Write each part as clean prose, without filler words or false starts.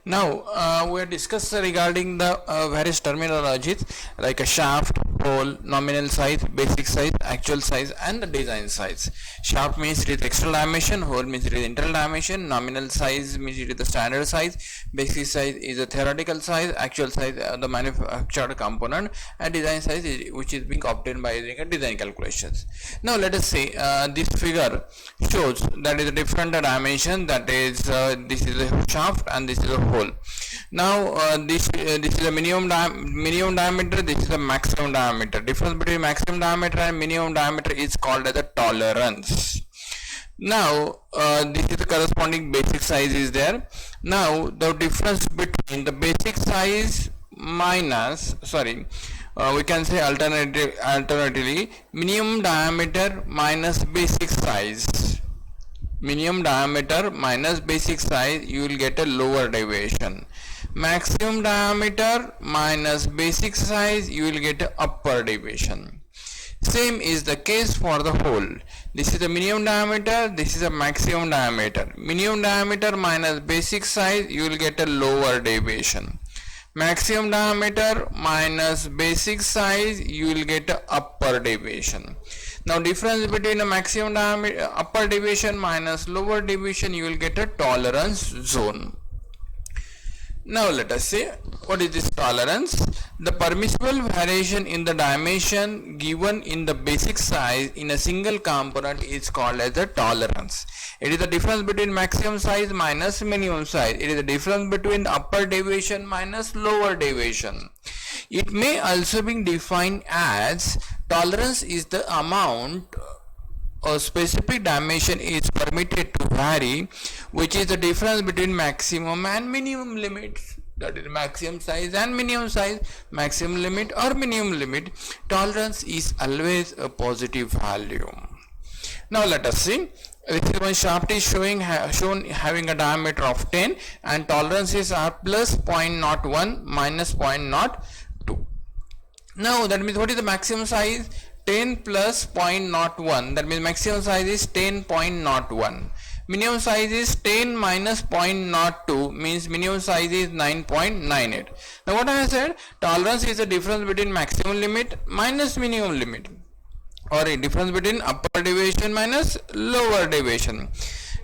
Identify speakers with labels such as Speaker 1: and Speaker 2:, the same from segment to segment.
Speaker 1: Now we are discussing regarding the various terminologies like a shaft, hole, nominal size, basic size, actual size, and the design size. Shaft means it is external dimension, hole means it is internal dimension, nominal size means it is the standard size, basic size is a theoretical size, actual size the manufactured component, and design size is, which is being obtained by using a design calculations. Now let us see this figure shows that is a different dimension, that is this is a shaft and this is a hole. Now this is a minimum diameter, this is a maximum diameter. Difference between maximum diameter and minimum diameter is called as a tolerance. Now this is the corresponding basic size is there. Now the difference between the basic size minus we can say alternatively minimum diameter minus basic size. Minimum diameter minus basic size, you will get a lower deviation. Maximum diameter minus basic size, you will get a upper deviation. Same is the case for the hole. This is the minimum diameter, this is a maximum diameter. Minimum diameter minus basic size, you will get a lower deviation. Maximum diameter minus basic size, you will get a upper deviation. Now difference between a maximum diameter, upper deviation minus lower deviation, you will get a tolerance zone. Now let us see what is this tolerance. The permissible variation in the dimension given in the basic size in a single component is called as a tolerance. It is the difference between maximum size minus minimum size. It is the difference between the upper deviation minus lower deviation. It may also be defined as tolerance is the amount a specific dimension is permitted to vary, which is the difference between maximum and minimum limits. That is maximum size and minimum size, maximum limit or minimum limit. Tolerance is always a positive value. Now let us see. This is one shaft is shown having a diameter of 10 and tolerances are plus 0.01 minus 0.02. Now that means what is the maximum size? 10 plus 0.01, that means maximum size is 10.01. Minimum size is 10 minus 0.02, means minimum size is 9.98. Now what I have said, tolerance is the difference between maximum limit minus minimum limit, or a difference between upper deviation minus lower deviation.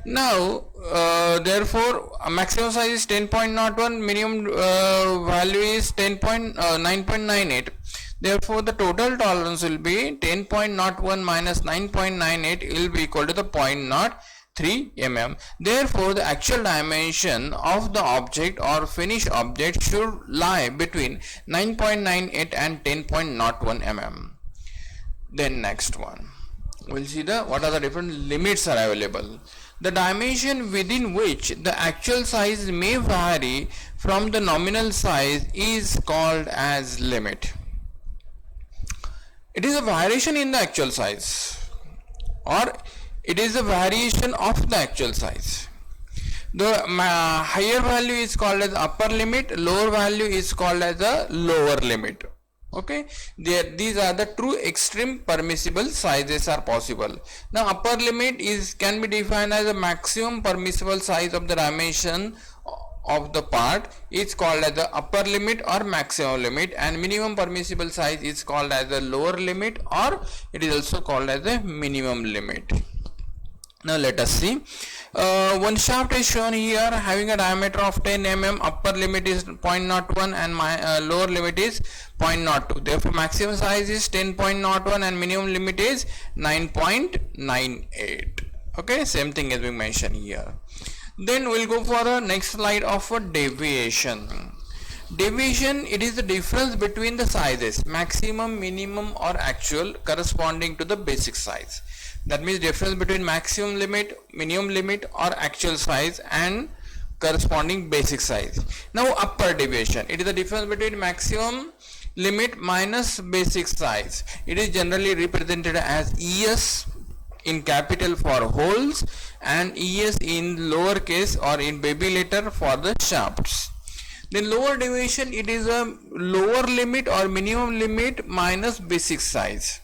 Speaker 1: Now therefore maximum size is 10.01, minimum value is 9.98. Therefore the total tolerance will be 10.01 minus 9.98 will be equal to the 0.03 mm. Therefore the actual dimension of the object or finished object should lie between 9.98 and 10.01 mm. Then next one, we'll see the what are the different limits are available. The dimension within which the actual size may vary from the nominal size is called as limit. It is a variation in the actual size, or it is a variation of the actual size. The higher value is called as upper limit, lower value is called as a lower limit. Okay, these are the true extreme permissible sizes are possible. Now upper limit can be defined as a maximum permissible size of the dimension of the part is called as the upper limit or maximum limit, and minimum permissible size is called as the lower limit, or it is also called as the minimum limit. Now let us see. One shaft is shown here having a diameter of 10 mm, upper limit is 0.01 and my lower limit is 0.02. Therefore maximum size is 10.01 and minimum limit is 9.98. Okay, same thing as we mentioned here. Then we'll go for the next slide of a deviation. Deviation, it is the difference between the sizes, maximum, minimum or actual corresponding to the basic size. That means difference between maximum limit, minimum limit or actual size and corresponding basic size. Now upper deviation, it is the difference between maximum limit minus basic size. It is generally represented as ES in capital for holes and ES in lowercase or in baby letter for the shafts. Then lower deviation, it is a lower limit or minimum limit minus basic size.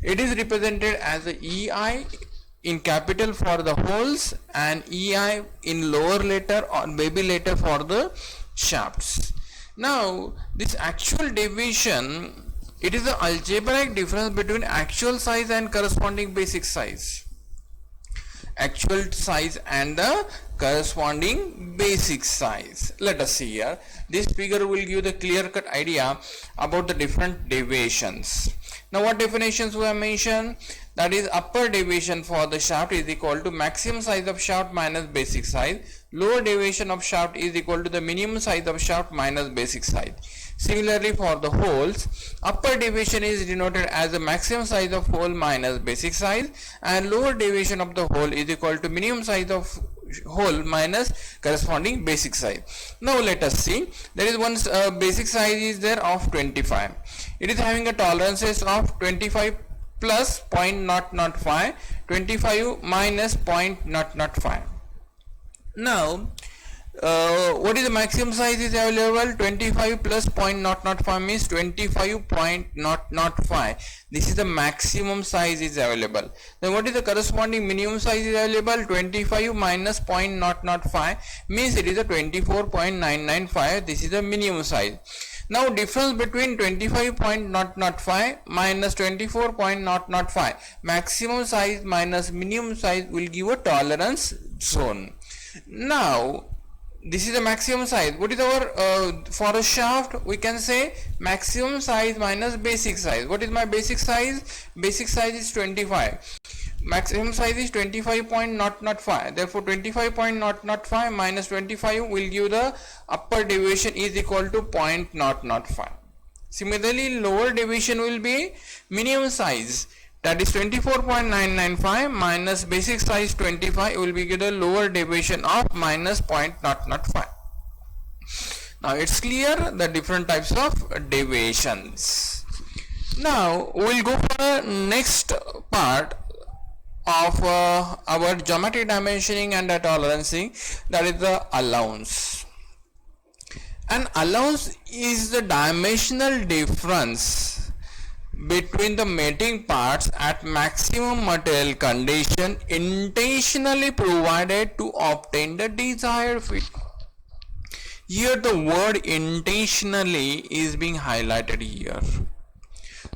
Speaker 1: It is represented as a EI in capital for the holes and EI in lower letter or baby letter for the shafts. Now this actual deviation, it is the algebraic difference between actual size and corresponding basic size. Actual size and the corresponding basic size. Let us see here. This figure will give the clear-cut idea about the different deviations. Now what definitions we have mentioned? That is, upper deviation for the shaft is equal to maximum size of shaft minus basic size. Lower deviation of shaft is equal to the minimum size of shaft minus basic size. Similarly for the holes, upper deviation is denoted as the maximum size of hole minus basic size, and lower deviation of the hole is equal to minimum size of hole minus corresponding basic size. Now let us see. There is one basic size is there of 25. It is having a tolerances of 25 plus 0.005, 25 minus 0.005. Now what is the maximum size is available? 25 plus 0.005 means 25.005. This is the maximum size is available. Then what is the corresponding minimum size is available? 25 minus 0.005 means it is a 24.995. This is the minimum size. Now difference between 25.005 minus 24.005, maximum size minus minimum size will give a tolerance zone. Now this is the maximum size. What is our for a shaft we can say maximum size minus basic size. What is my basic size? Basic size is 25. Maximum size is 25.005. Therefore 25.005 minus 25 will give the upper deviation is equal to 0.005. Similarly lower deviation will be minimum size, that is 24.995 minus basic size 25 will be the lower deviation of minus 0.005. Now it's clear the different types of deviations. Now we will go for the next part of our geometry dimensioning and the tolerancing, that is the allowance. An allowance is the dimensional difference between the mating parts at maximum material condition intentionally provided to obtain the desired fit. Here the word intentionally is being highlighted here.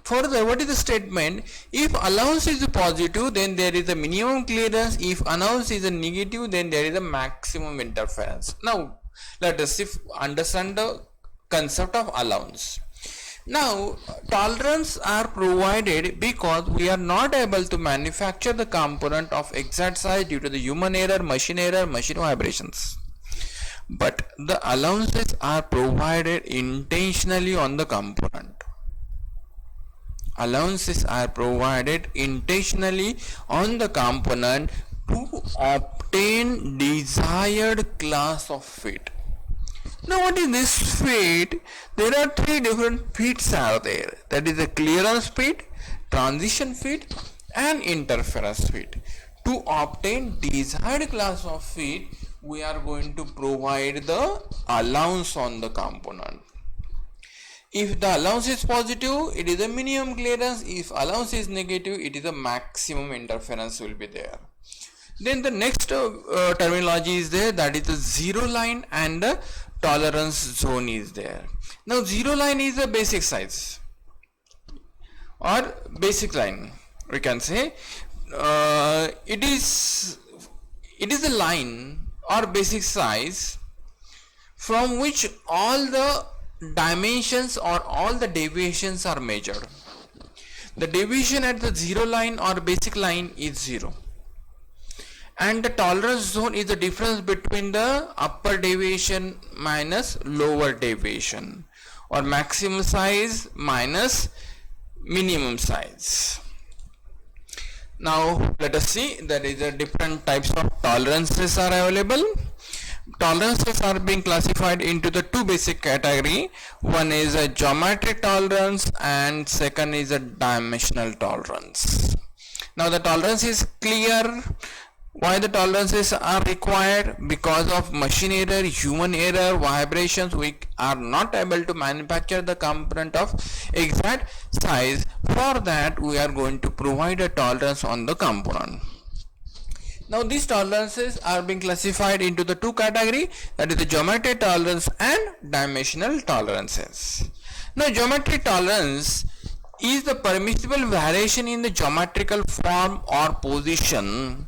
Speaker 1: Further, what is the statement? If allowance is positive, then there is a minimum clearance. If allowance is a negative, then there is a maximum interference. Now let us understand the concept of allowance. Now tolerance are provided because we are not able to manufacture the component of exact size due to the human error, machine vibrations. But the allowances are provided intentionally on the component. Allowances are provided intentionally on the component to obtain desired class of fit. Now what is this fit? There are three different fits are there. That is the clearance fit, transition fit and interference fit. To obtain desired class of fit, we are going to provide the allowance on the component. If the allowance is positive, it is a minimum clearance. If allowance is negative, it is a maximum interference will be there. Then the next terminology is there, that is the zero line and the tolerance zone is there. Now zero line is a basic size or basic line, we can say. It is a line or basic size from which all the dimensions or all the deviations are measured. The deviation at the zero line or basic line is 0, and the tolerance zone is the difference between the upper deviation minus lower deviation, or maximum size minus minimum size. Now let us see, there is a different types of tolerances are available. Tolerances are being classified into the two basic category. One is a geometric tolerance and second is a dimensional tolerance. Now the tolerance is clear. Why the tolerances are required? Because of machine error, human error, vibrations, we are not able to manufacture the component of exact size. For that we are going to provide a tolerance on the component. Now these tolerances are being classified into the two categories, that is the geometric tolerance and dimensional tolerances. Now geometric tolerance is the permissible variation in the geometrical form or position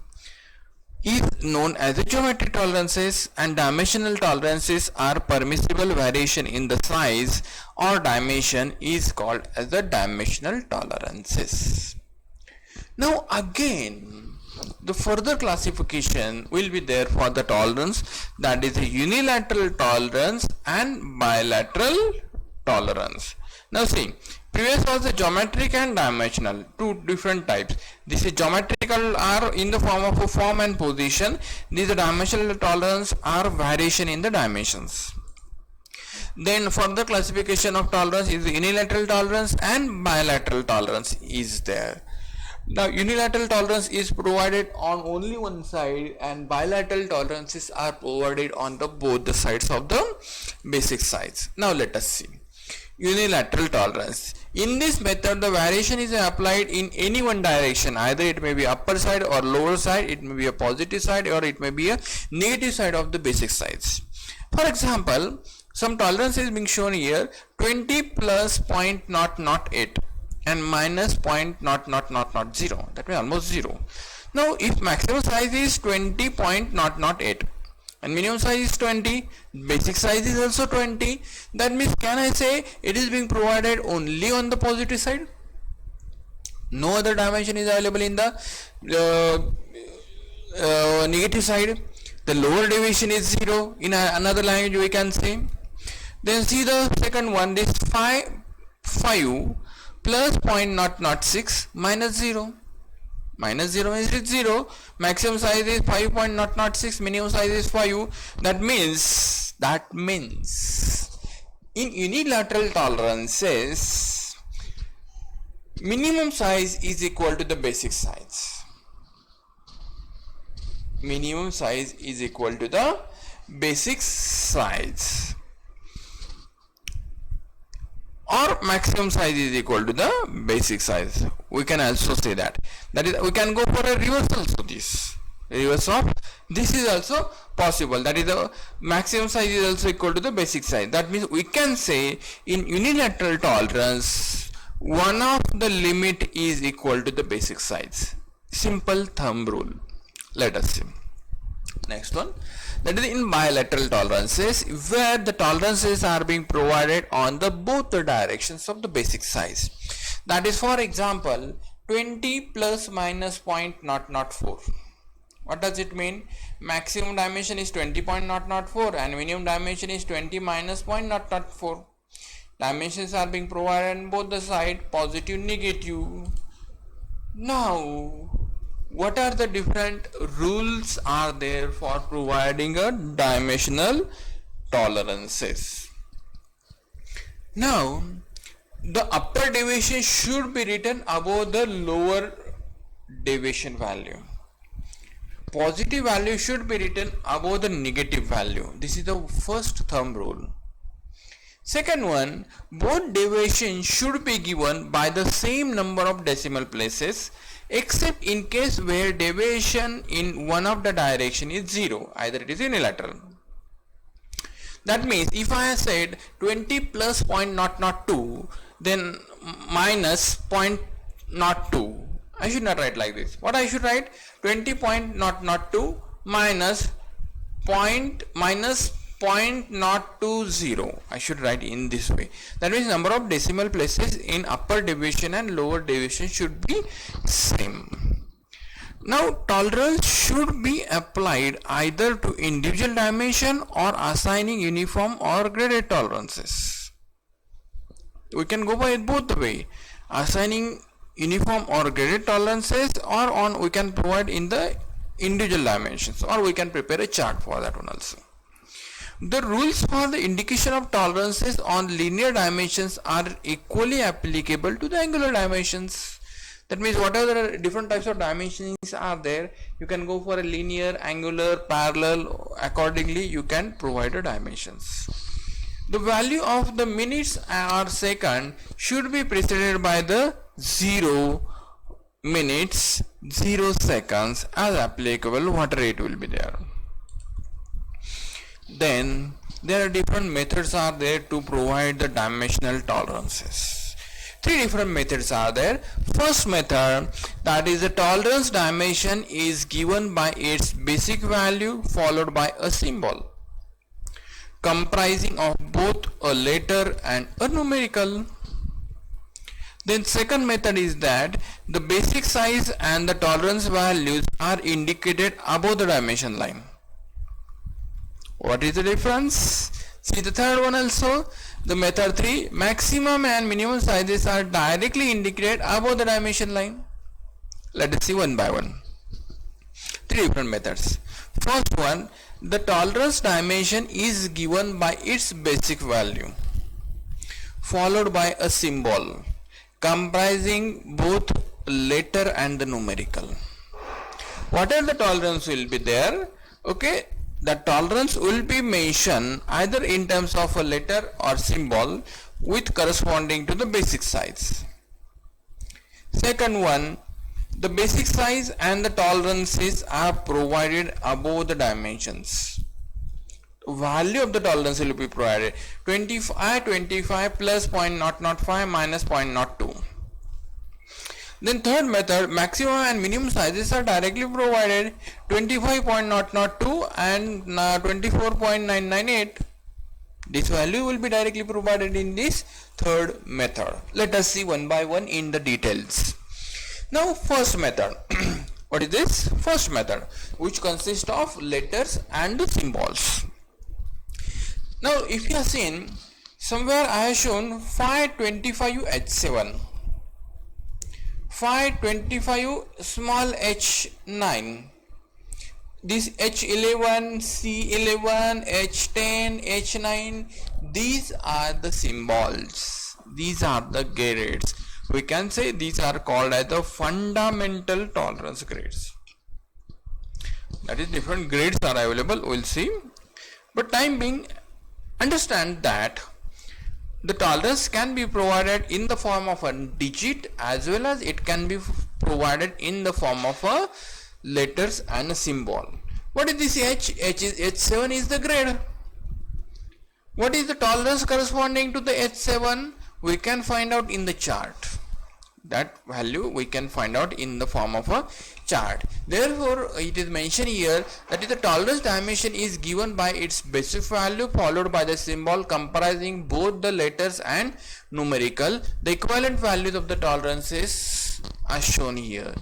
Speaker 1: is known as the geometric tolerances, and dimensional tolerances are permissible variation in the size or dimension is called as the dimensional tolerances. Now again, the further classification will be there for the tolerance, that is the unilateral tolerance and bilateral tolerance. Now see, previous was the geometric and dimensional, two different types. This is geometrical are in the form of a form and position. These dimensional tolerance are variation in the dimensions. Then further classification of tolerance is the unilateral tolerance and bilateral tolerance is there. Now unilateral tolerance is provided on only one side and bilateral tolerances are provided on the both the sides of the basic sides. Now let us see. Unilateral tolerance. In this method the variation is applied in any one direction, either it may be upper side or lower side, it may be a positive side or it may be a negative side of the basic sides. For example, some tolerance is being shown here, 20 plus 0.008 and minus 0.000, that means almost 0. Now if maximum size is 20.008 and minimum size is 20, basic size is also 20, that means can I say it is being provided only on the positive side? No other dimension is available in the negative side. The lower deviation is 0, in another language we can say. Then see the second one, this 5 plus 0.006 minus 0. Minus 0 is 0. Maximum size is 5.006, minimum size is 5. That means in unilateral tolerances, minimum size is equal to the basic size. Minimum size is equal to the basic size, or maximum size is equal to the basic size. We can also say that. That is, we can go for a reverse also. This reverse of this is also possible. That is, the maximum size is also equal to the basic size. That means we can say in unilateral tolerance, one of the limit is equal to the basic size. Simple thumb rule. Let us see. Next one, that is in bilateral tolerances, where the tolerances are being provided on the both the directions of the basic size. That is, for example, 20 plus minus 0.004. What does it mean? Maximum dimension is 20.004 and minimum dimension is 20 minus 0.004. Dimensions are being provided on both the side, positive, negative. Now what are the different rules are there for providing a dimensional tolerances? Now the upper deviation should be written above the lower deviation value. Positive value should be written above the negative value. This is the first thumb rule. Second one, both deviations should be given by the same number of decimal places, except in case where deviation in one of the direction is 0, either it is unilateral. That means if I have said 20 plus 0.002, then minus 0.02, I should not write like this. What I should write? 20.002 minus 0.020. I should write in this way. That means number of decimal places in upper deviation and lower deviation should be same. Now tolerance should be applied either to individual dimension or assigning uniform or graded tolerances. We can go by both the way, assigning uniform or graded tolerances, or on we can provide in the individual dimensions, or we can prepare a chart for that one also. The rules for the indication of tolerances on linear dimensions are equally applicable to the angular dimensions. That means whatever the different types of dimensions are there, you can go for a linear, angular, parallel. Accordingly you can provide the dimensions. The value of the minutes or second should be preceded by the 0 minutes, 0 seconds as applicable, what rate will be there. Then there are different methods are there to provide the dimensional tolerances. Three different methods are there. First method, that is the tolerance dimension is given by its basic value followed by a symbol comprising of both a letter and a numerical. Then second method is that the basic size and the tolerance values are indicated above the dimension line. What is the difference? See the third one also. The method 3, maximum and minimum sizes are directly indicated above the dimension line. Let us see one by one. Three different methods. First one, the tolerance dimension is given by its basic value followed by a symbol comprising both letter and the numerical. Whatever the tolerance will be there, okay, the tolerance will be mentioned either in terms of a letter or symbol with corresponding to the basic size. Second one, the basic size and the tolerances are provided above the dimensions. Value of the tolerance will be provided 25 plus 0.005 minus 0.02. Then third method, maximum and minimum sizes are directly provided 25.002 and 24.998. This value will be directly provided in this third method. Let us see one by one in the details. Now first method. What is this? First method, which consists of letters and symbols. Now if you have seen, somewhere I have shown 525H7, 525 small h9, this h11, c11, h10, h9, these are the symbols, these are the grades. We can say these are called as the fundamental tolerance grades. That is, different grades are available, we'll see. But time being, understand that the tolerance can be provided in the form of a digit as well as it can be provided in the form of a letters and a symbol. What is this H? H is H7 is the grade. What is the tolerance corresponding to the H7? We can find out in the chart. That value we can find out in the form of a chart. Therefore, it is mentioned here that the tolerance dimension is given by its basic value followed by the symbol comprising both the letters and numerical. The equivalent values of the tolerances are shown here.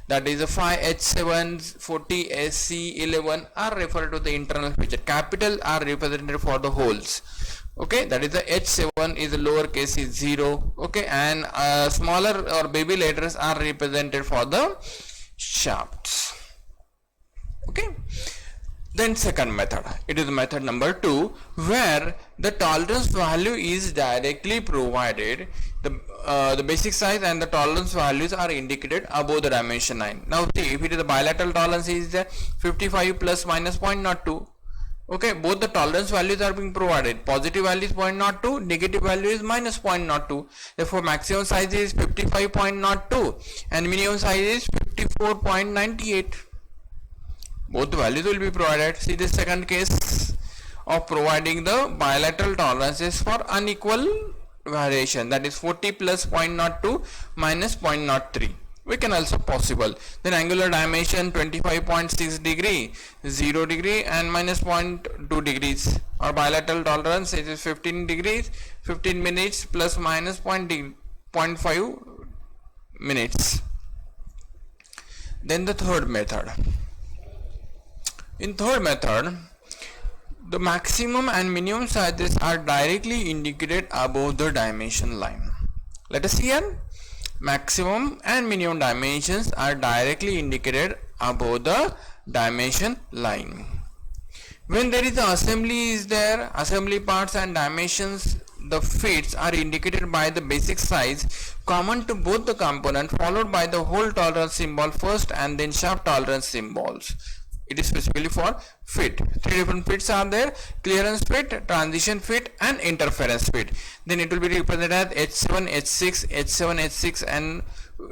Speaker 1: That is the 5H7, 40SC11 are referred to the internal feature. Capital are represented for the wholes. Okay, that is the H7 is the lower case is 0. Okay, and smaller or baby letters are represented for the shafts. Okay, then second method, it is method number 2, where the tolerance value is directly provided. The basic size and the tolerance values are indicated above the dimension line. Now see, if it is the bilateral tolerance is 55 plus minus 0.02. Okay, both the tolerance values are being provided. Positive value is 0.02, negative value is minus 0.02. Therefore, maximum size is 55.02 and minimum size is 54.98. Both the values will be provided. See the second case of providing the bilateral tolerances for unequal variation, that is 40 plus 0.02 minus 0.03. We can also possible. Then angular dimension 25.6 degree, 0 degree and minus 0.2 degrees. Or bilateral tolerance it is 15 degrees, 15 minutes plus minus 0.5 minutes. Then the third method. In third method, the maximum and minimum sizes are directly indicated above the dimension line. Let us see here. Maximum and minimum dimensions are directly indicated above the dimension line. When there is the assembly is there, assembly parts and dimensions, the fits are indicated by the basic size common to both the component followed by the hole tolerance symbol first and then shaft tolerance symbols. It is specifically for fit. Three different fits are there: clearance fit, transition fit, and interference fit. Then it will be represented as H7, H6, H7, H6, and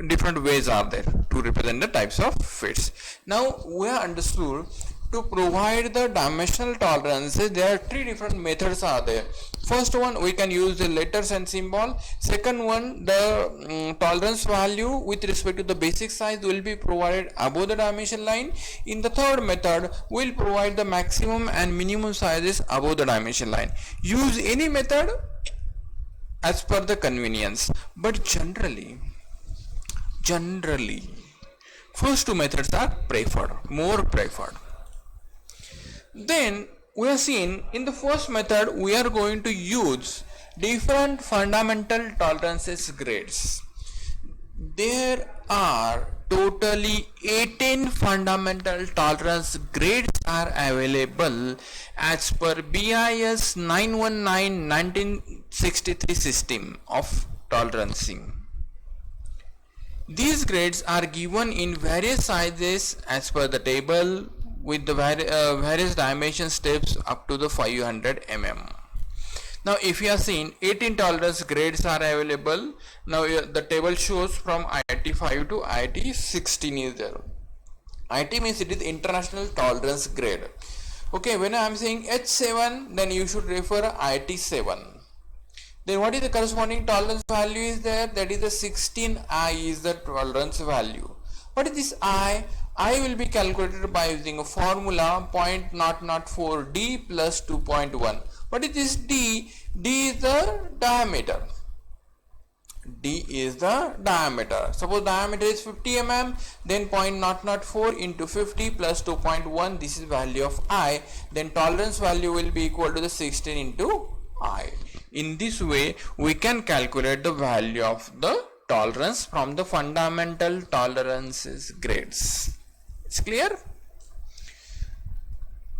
Speaker 1: different ways are there to represent the types of fits. Now we have understood to provide the dimensional tolerances. There are three different methods are there. First one, we can use the letters and symbol. Second one, the tolerance value with respect to the basic size will be provided above the dimension line. In the third method, we will provide the maximum and minimum sizes above the dimension line. Use any method as per the convenience, but generally first two methods are preferred, more preferred. Then we have seen in the first method we are going to use different fundamental tolerances grades. There are totally 18 fundamental tolerance grades are available as per BIS 919 1963 system of tolerancing. These grades are given in various sizes as per the table, with the various dimension steps up to the 500 mm. Now if you have seen 18 tolerance grades are available. Now the table shows from IIT 5 to IIT 16 is there. IT means it is international tolerance grade. Okay, when I am saying H7, then you should refer IIT 7. Then what is the corresponding tolerance value is there? That is the 16I is the tolerance value. What is this I? I will be calculated by using a formula 0.004 D plus 2.1. What is this D? D is the diameter. D is the diameter. Suppose diameter is 50 mm, then 0.004 into 50 plus 2.1. This is value of I. Then tolerance value will be equal to the 16 into I. In this way, we can calculate the value of the tolerance from the fundamental tolerances grades. It's clear?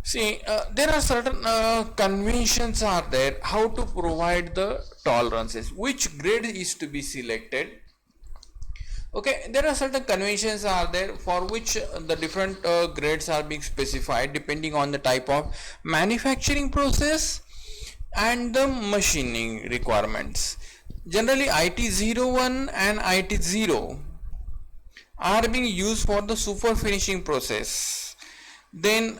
Speaker 1: See, there are certain conventions are there how to provide the tolerances, which grade is to be selected. Okay, there are certain conventions are there for which the different grades are being specified depending on the type of manufacturing process and the machining requirements. Generally IT01 and IT0 are being used for the super finishing process. Then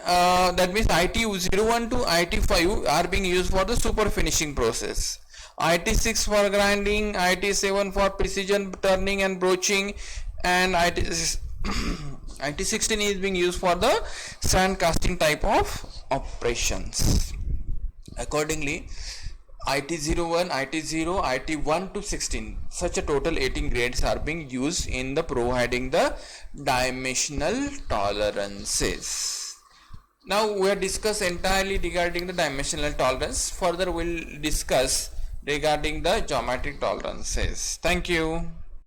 Speaker 1: that means IT01 to IT5 are being used for the super finishing process. IT6 for grinding, IT7 for precision turning and broaching, and IT16 is being used for the sand casting type of operations. Accordingly, IT01, IT0, IT1 to 16, such a total 18 grades are being used in the providing the dimensional tolerances. Now we have discussed entirely regarding the dimensional tolerance. Further we'll discuss regarding the geometric tolerances. Thank you.